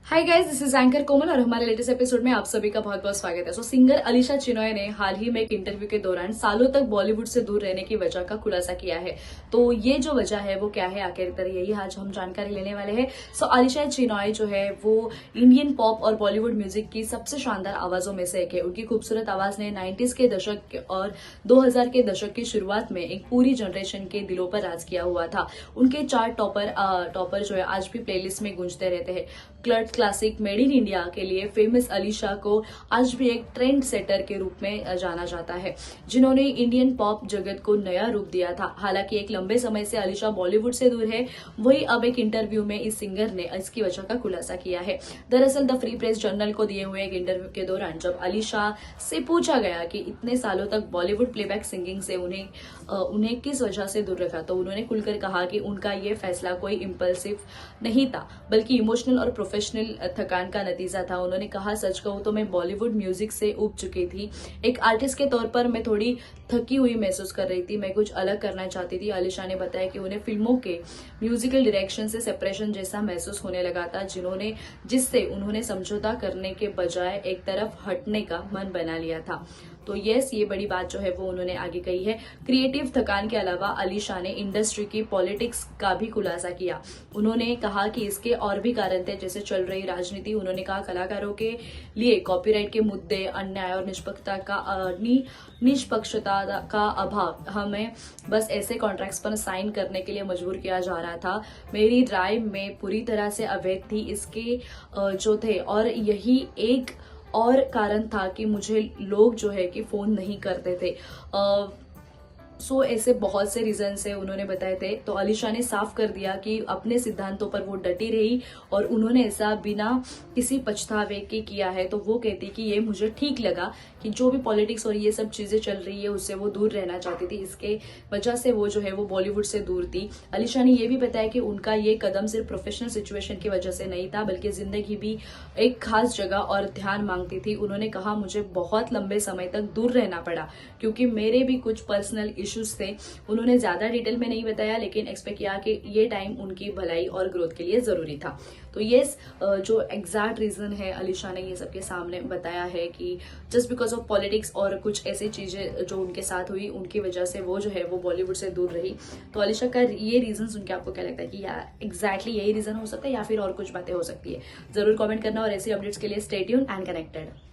Hi guys, this is anchor Komal और हमारे latest episode में आप सभी का बहुत बहुत स्वागत है। सिंगर अलीशा चिनॉय ने हाल ही में एक इंटरव्यू के दौरान सालों तक बॉलीवुड से दूर रहने की वजह का खुलासा किया है। तो ये जो वजह है वो क्या है, आखिरकार यही आज हम जानकारी लेने वाले हैं। अलीशा चिनॉय जो है वो इंडियन पॉप और बॉलीवुड म्यूजिक की सबसे शानदार आवाजों में से एक है। उनकी खूबसूरत आवाज ने 90s के दशक और 2000 के दशक की शुरुआत में एक पूरी जनरेशन के दिलों पर राज किया हुआ था। उनके चार टॉपर जो है आज भी प्लेलिस्ट में गूंजते रहते हैं। क्लासिक मेड इन इंडिया के लिए फेमस अलीशा को आज भी एक ट्रेंड सेटर के रूप में जाना जाता है, जिन्होंने इंडियन पॉप जगत को नया रूप दिया था। हालांकि एक लंबे समय से अलीशा बॉलीवुड से दूर है, वही अब एक इंटरव्यू में इस सिंगर ने इसकी वजह का खुलासा किया है। दरअसल द फ्री प्रेस जर्नल को दिए हुए एक इंटरव्यू के दौरान जब अलीशा से पूछा गया कि इतने सालों तक बॉलीवुड प्लेबैक सिंगिंग से उन्हें किस वजह से दूर रखा, तो उन्होंने खुलकर कहा कि उनका ये फैसला कोई इम्पल्सिव नहीं था, बल्कि इमोशनल और प्रोफेशनल थकान का नतीजा था। उन्होंने कहा, सच कहूं तो मैं बॉलीवुड म्यूजिक से उब चुकी थी। एक आर्टिस्ट के तौर पर मैं थोड़ी थकी हुई महसूस कर रही थी, मैं कुछ अलग करना चाहती थी। अलीशा ने बताया कि उन्हें फिल्मों के म्यूजिकल डायरेक्शन से सेपरेशन जैसा महसूस होने लगा था, जिससे उन्होंने समझौता करने के बजाय एक तरफ हटने का मन बना लिया था। तो ये बड़ी बात जो है वो उन्होंने आगे कही है। क्रिएटिव थकान के अलावा अलीशा ने इंडस्ट्री की पॉलिटिक्स का भी खुलासा किया। उन्होंने कहा कि इसके और भी कारण थे, जैसे चल रही राजनीति। उन्होंने कहा, कलाकारों के लिए कॉपीराइट के मुद्दे, अन्याय और निष्पक्षता का अभाव, हमें बस ऐसे कॉन्ट्रैक्ट्स पर साइन करने के लिए मजबूर किया जा रहा था। मेरी राय में पूरी तरह से अवैध थी इसके जो थे, और यही एक और कारण था कि मुझे लोग जो है कि फोन नहीं करते थे। ऐसे बहुत से रीजन है उन्होंने बताए थे। तो अलीशा ने साफ कर दिया कि अपने सिद्धांतों पर वो डटी रही और उन्होंने ऐसा बिना किसी पछतावे के किया है। तो वो कहती कि ये मुझे ठीक लगा कि जो भी पॉलिटिक्स और ये सब चीजें चल रही है उससे वो दूर रहना चाहती थी, इसके वजह से वो जो है वो बॉलीवुड से दूर थी। अलीशा ने ये भी बताया कि उनका ये कदम सिर्फ प्रोफेशनल सिचुएशन की वजह से नहीं था, बल्कि जिंदगी भी एक खास जगह और ध्यान मांगती थी। उन्होंने कहा, मुझे बहुत लंबे समय तक दूर रहना पड़ा क्योंकि मेरे भी कुछ पर्सनल इश्यूज थे। उन्होंने ज्यादा डिटेल में नहीं बताया, लेकिन एक्सपेक्ट किया कि ये टाइम उनकी भलाई और ग्रोथ के लिए जरूरी था। तो ये जो एग्जैक्ट रीजन है अलीशा ने ये सबके सामने बताया है कि जस्ट बिकॉज ऑफ पॉलिटिक्स और कुछ ऐसी चीजें जो उनके साथ हुई, उनकी वजह से वो जो है वो बॉलीवुड से दूर रही। तो अलीशा का ये रीजन सुन के आपको क्या लगता है कि यार एग्जैक्टली यही रीजन हो सकता है या फिर और कुछ बातें हो सकती है? जरूर कमेंट करना और ऐसी अपडेट्स के लिए स्टे ट्यून्ड एंड कनेक्टेड।